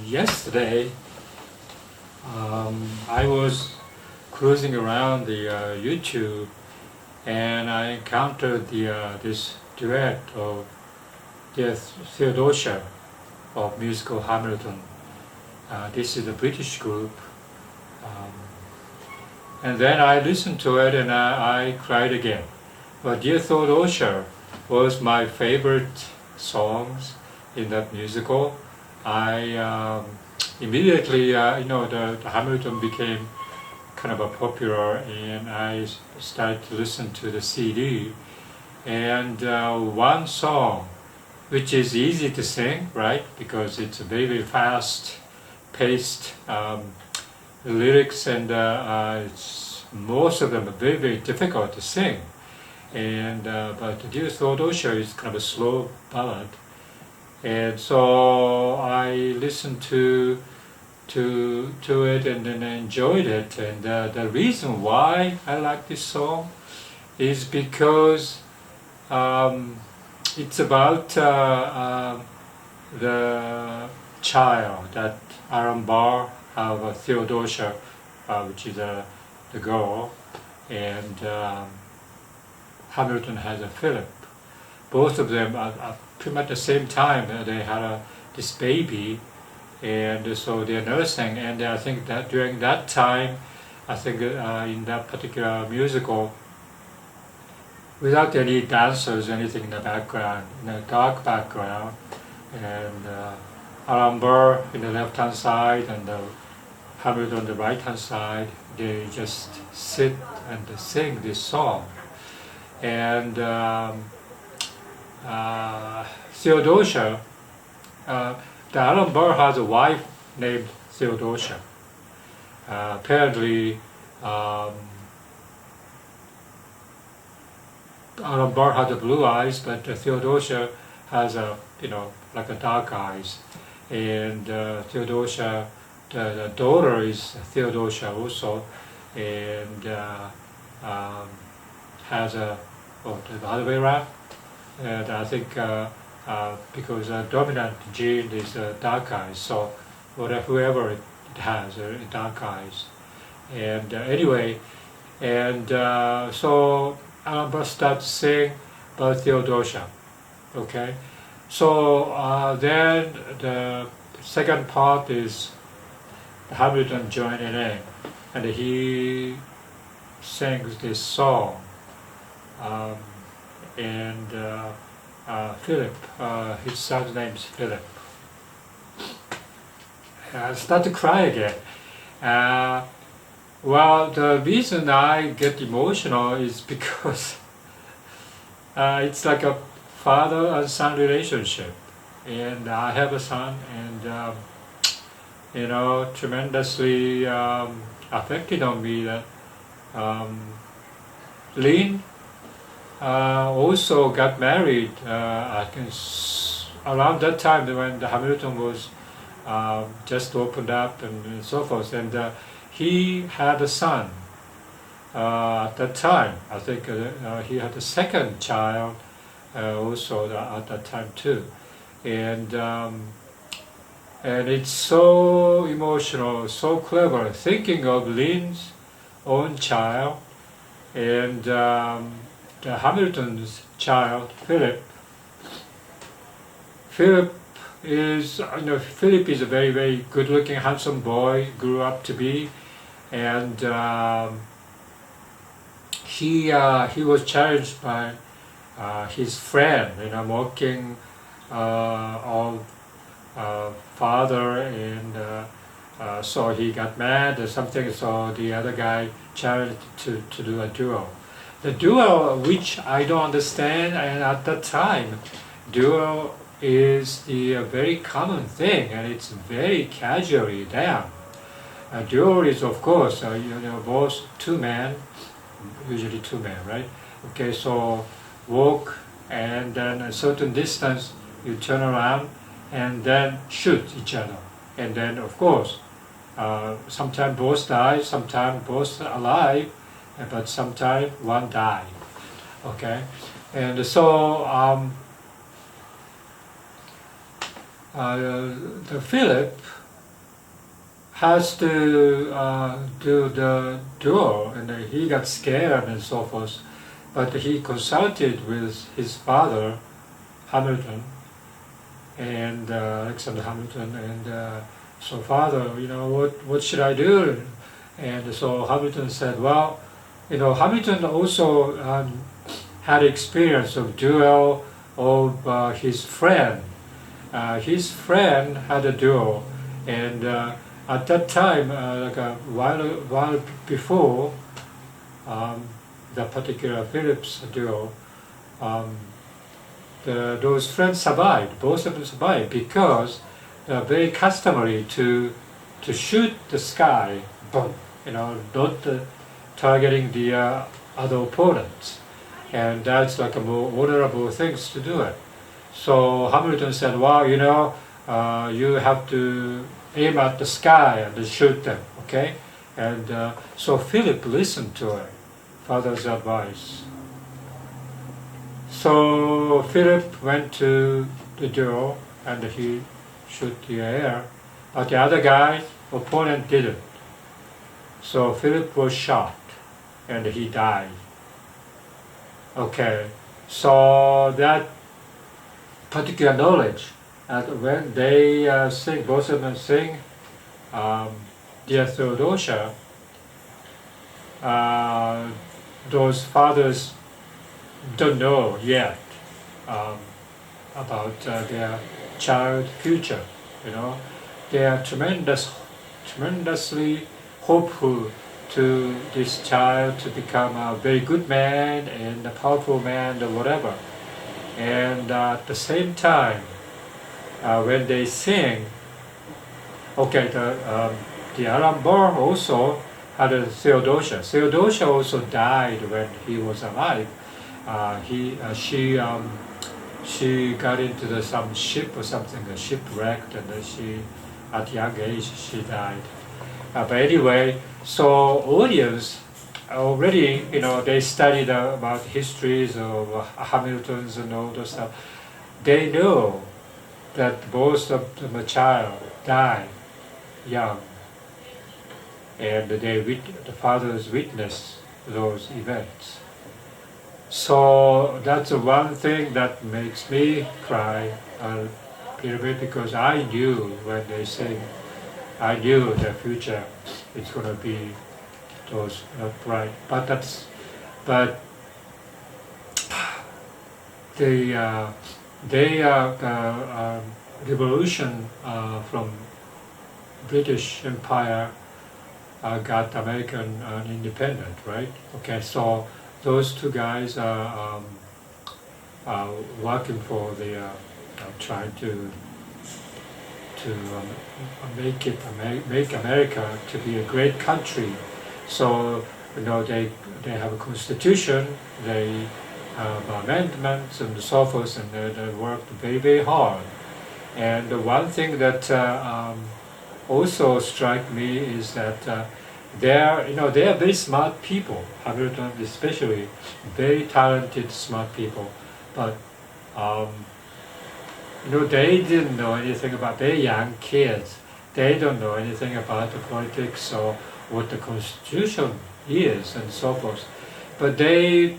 Yesterday, I was cruising around the YouTube, and I encountered this duet of Theodosia of musical Hamilton. This is a British group, um, and then I listened to it and I cried again. But Dear Theodosia was my favorite songs in that musical. I immediately, the Hamilton became kind of a popular, and I started to listen to the CD. And one song, which is easy to sing, right? Because it's a very, very fast-paced lyrics, and most of them are very, very difficult to sing. And but Dear Theodosia is kind of a slow ballad, and so I listened to it and then I enjoyed it. And the reason why I like this song is because it's about the child that Aaron Barr of Theodosia, which is the girl, and Hamilton has a Philip. Both of them are pretty much the same time. They had this baby, and so they're nursing. And I think that during that time, I think in that particular musical, without any dancers or anything in the background, in a dark background, and Alan Burr in the left-hand side and Hamilton on the right-hand side, they just sit and sing this song. And Theodosia, the Alan Burr has a wife named Theodosia. Apparently, Alan Burr had the blue eyes, but Theodosia has like a dark eyes. And Theodosia, the daughter is Theodosia also, and has the other way around. And I think because dominant gene is dark eyes, so whoever it has dark eyes. And anyway, and so Alan Burr starts to sing about Theodosia. Okay, so then the second part is Hamilton joining in, and he sings this song. And Philip, his son's name is Philip. I start to cry again. Well, the reason I get emotional is because it's like a father and son relationship, and I have a son, and tremendously affected on me that Lynn also got married. I think around that time when the Hamilton was just opened up and so forth, and he had a son at that time. I think he had a second child also at that time too, and it's so emotional, so clever, thinking of Lynn's own child and the Hamilton's child, Philip. Philip is a very, very good-looking, handsome boy, grew up to be, and he was challenged by his friend, mocking of father, and so he got mad or something. So the other guy challenged to do a duel. The duel, which I don't understand, and at that time, duel is the very common thing, and it's very casually done. A duel is, of course, both two men, usually two men, right? Okay, so walk, and then a certain distance, you turn around, and then shoot each other. And then, of course, sometimes both die, sometimes both alive, but sometimes one died. Okay, and so the Philip has to do the duel, and he got scared and so forth. But he consulted with his father, Hamilton, and Alexander Hamilton, and so father, what should I do? And so Hamilton said, well, Hamilton also had experience of duel of his friend. His friend had a duel, and at that time, like a while before the particular Philip's duel, those friends survived. Both of them survived because very customary to shoot the sky, boom, not targeting the other opponents, and that's like a more honorable things to do it. So Hamilton said, "Well, you have to aim at the sky and shoot them, okay?" And so Philip listened to her father's advice. So Philip went to the duel and he shoot the air, but the other guy, opponent, didn't. So Philip was shot and he died. Okay, so that particular knowledge, and when they sing, both of them sing, Dear Theodosia, those fathers don't know yet about their child future. They are tremendously hopeful to this child to become a very good man and a powerful man or whatever. And at the same time, when they sing, okay, the Arambur also had a Theodosia. Theodosia also died when he was alive. She got into some ship or something, a shipwrecked, and at young age she died. But anyway, so audience already, they studied about histories of Hamiltons and all those stuff. They know that both of the child died young, and the fathers witnessed those events. So that's the one thing that makes me cry a little bit, because I knew when they sing, I knew the future is going to be those not bright. But the revolution from British Empire got American independent, right? Okay, so those two guys are working for the trying to make America to be a great country. So they have a constitution, they have amendments and so forth, and they worked very, very hard. And the one thing that also struck me is that they are very smart people. Hamilton especially, very talented, smart people. But they didn't know anything about. They're young kids. They don't know anything about the politics or what the constitution is and so forth. But they,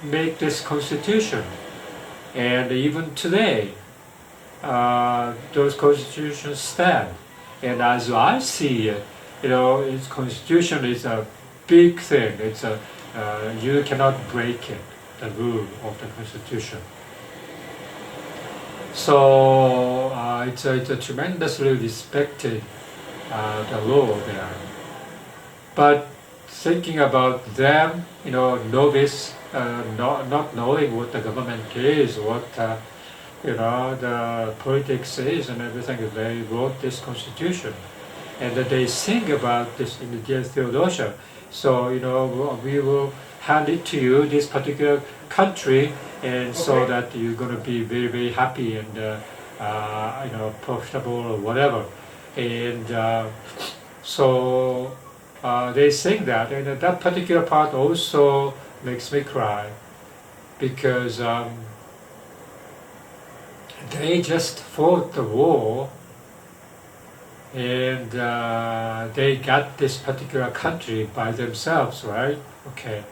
make this constitution, and even today, those constitutions stand. And as I see it, its constitution is a big thing. It's you cannot break it, the rule of the constitution. So it's a tremendously respected the law there. But thinking about them, novice, not knowing what the government is, what the politics is and everything, they wrote this constitution. And they sing about this in the Dear Theodosia. So, we will hand it to you, this particular country, and so that you're going to be very, very happy and, profitable or whatever. And so they sing that, and that particular part also makes me cry, because they just fought the war, and they got this particular country by themselves, right? Okay,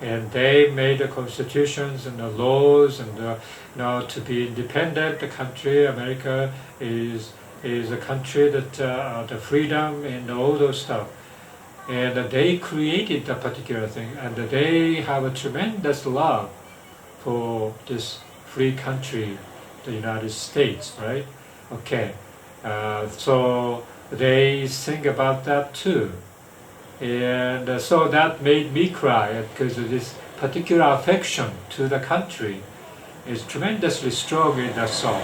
and they made the constitutions and the laws, and to be independent, the country America is a country that the freedom and all those stuff, and they created that particular thing, and they have a tremendous love for this free country, the United States, right? Okay. So they sing about that too, and so that made me cry because of this particular affection to the country is tremendously strong in that song,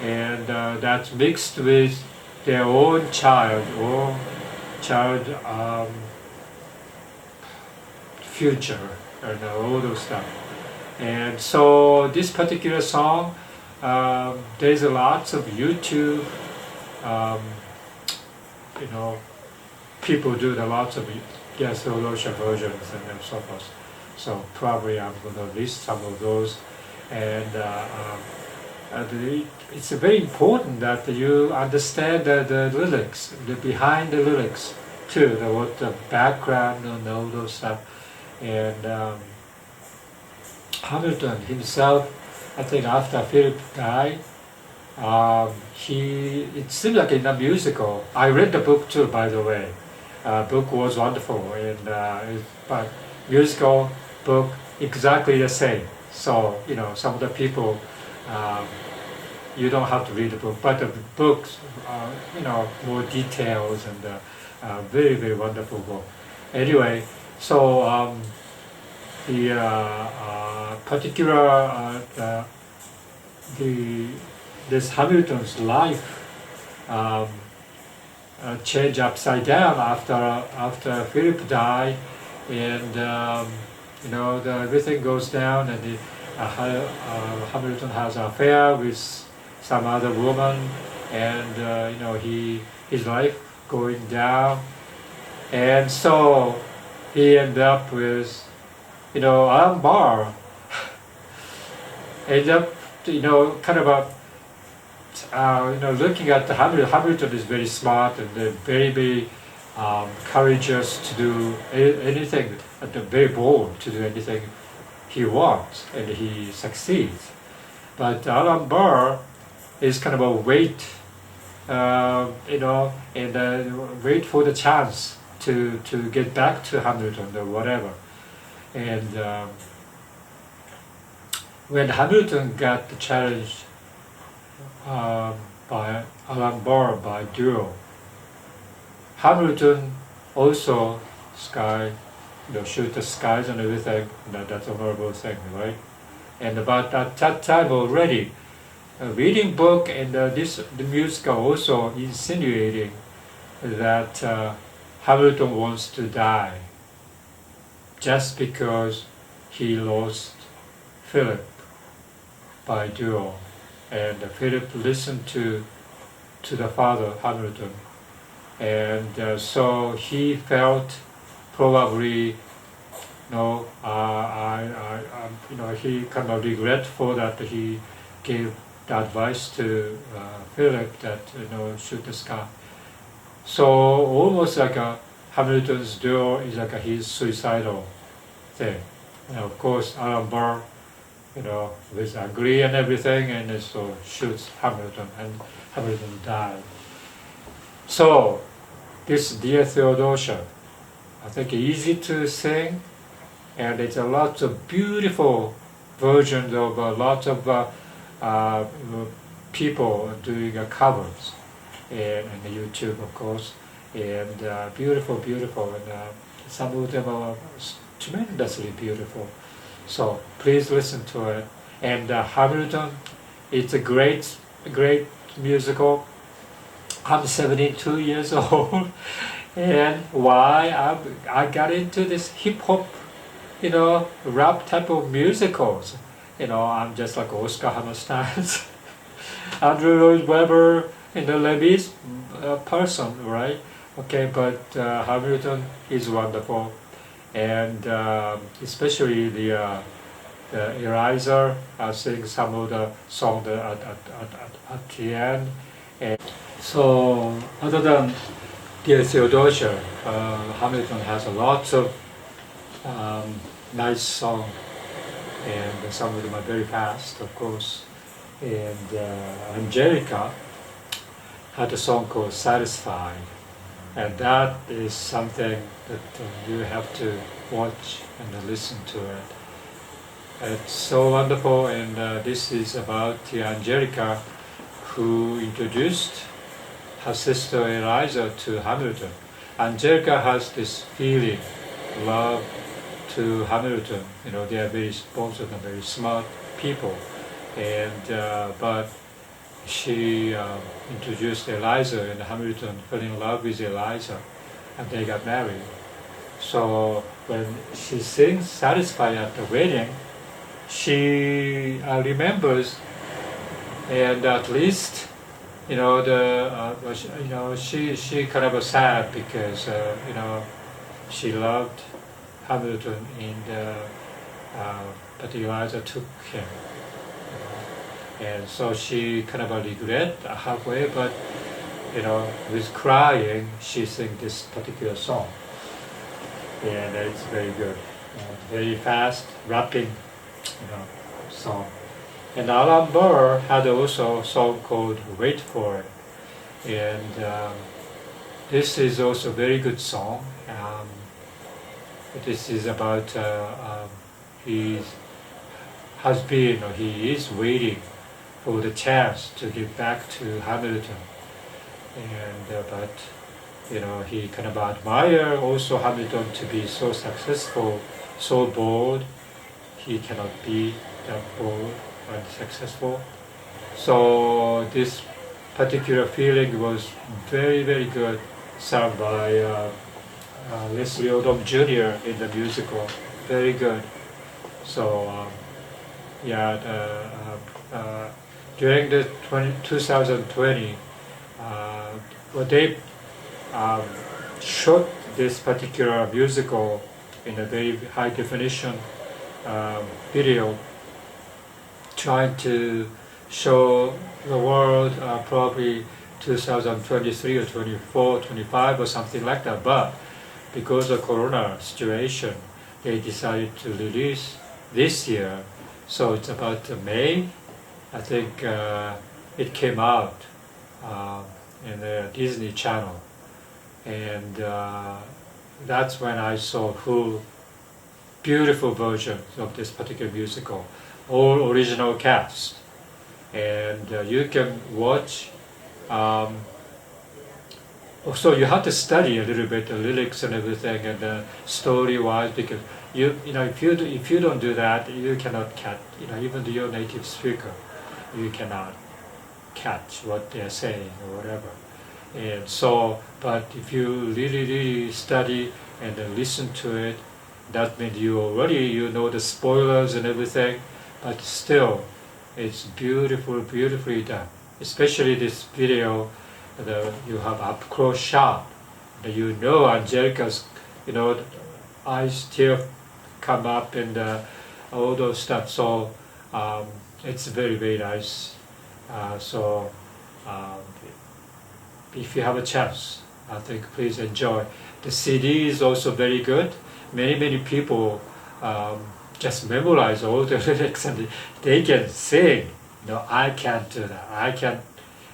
and that's mixed with their own child future and all those stuff. And so this particular song, there's lots of YouTube, people do lots of Theodosia versions and so forth. So probably I'm going to list some of those. And it's very important that you understand the lyrics, behind the lyrics too, what the background and all those stuff. And Hamilton himself, I think after Philip died, it seemed like in a musical. I read the book too, by the way. Book was wonderful, and but musical book exactly the same. So some of the people, you don't have to read the book, but the books, more details and very very wonderful book. Anyway, so the particular this Hamilton's life changed upside down after Philip died, and everything goes down, and Hamilton has an affair with some other woman, and his life going down, and so he ended up with Alan Barr. Ended up kind of looking at the Hamilton is very smart and very very courageous to do anything, very bold to do anything he wants, and he succeeds. But Alan Barr is kind of a wait, and wait for the chance to get back to Hamilton or whatever. And when Hamilton got challenged by Alan Barr by duel, Hamilton also shoot the skies and everything. That's a horrible thing, right? And about that time already, reading book and the musical also insinuating that Hamilton wants to die just because he lost Philip by duel, and Philip listened to the father Hamilton, and so he felt probably he kind of regretful that he gave the advice to Philip that shoot the sky. So almost like Hamilton's duel is like his suicidal thing. And of course Alan Barr, with agree and everything, and so shoots Hamilton, and Hamilton died. So this Dear Theodosia, I think easy to sing, and it's a lot of beautiful versions of lots of people doing covers, and YouTube of course, and beautiful, and some of them are tremendously beautiful. So please listen to it. And Hamilton, it's a great musical. I'm 72 years old, and why I got into this hip hop, rap type of musicals. I'm just like Oscar Hammerstein, Andrew Lloyd Webber, Levy's person, right? Okay, but Hamilton is wonderful, and especially the Eliza sing some of the song at the end. And so other than Dear Theodosia, Hamilton has a lot of nice songs, and some of them are very fast, of course. And Angelica had a song called Satisfied, and that is something that you have to watch and listen to it. It's so wonderful, and this is about Angelica, who introduced her sister Eliza to Hamilton. Angelica has this feeling, love to Hamilton. You know, they are both of them very smart people, and but she introduced Eliza, and Hamilton fell in love with Eliza, and they got married. So when she sings "Satisfied" at the wedding, she remembers, and at least, you know, she kind of was sad because she loved Hamilton, and but Eliza took him. And so she kind of regret halfway, but with crying, she sings this particular song, and it's very good, very fast, rapping, song. And Alan Burr had also a song called "Wait For It," and this is also a very good song. This is about he is waiting for the chance to get back to Hamilton, and but he kind of admire also Hamilton to be so successful, so bold. He cannot be that bold and successful. So this particular feeling was very, very good, sung by Leslie Odom Jr. in the musical. Very good. So during the 2020, they shot this particular musical in a very high definition video, trying to show the world probably 2023 or 24, 25 or something like that. But because of Corona situation, they decided to release this year. So it's about May, I think. It came out in the Disney Channel, and that's when I saw full, beautiful version of this particular musical, all original cast, and you can watch. So you have to study a little bit the lyrics and everything, and story-wise, because if you don't do that, you cannot catch. Even your native speaker, you cannot catch what they're saying or whatever. And so, but if you really study and listen to it, that means you already know the spoilers and everything. But still, it's beautifully done. Especially this video, you have up close shot. Angelica's, eyes tear come up and all those stuff. So it's very, very nice. If you have a chance, I think please enjoy. The CD is also very good. Many people just memorize all the lyrics and they can sing. I can't do that. I can't.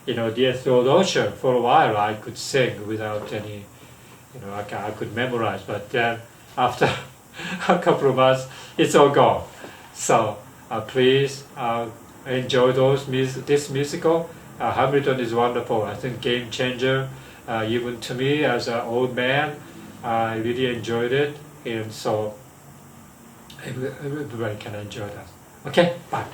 Dear Theodosia, for a while I could sing without any, I could memorize. But then after a couple of months, it's all gone. So please enjoy this musical. Hamilton is wonderful. I think game changer. Even to me as an old man, I really enjoyed it, and so everybody can enjoy that. Okay, bye.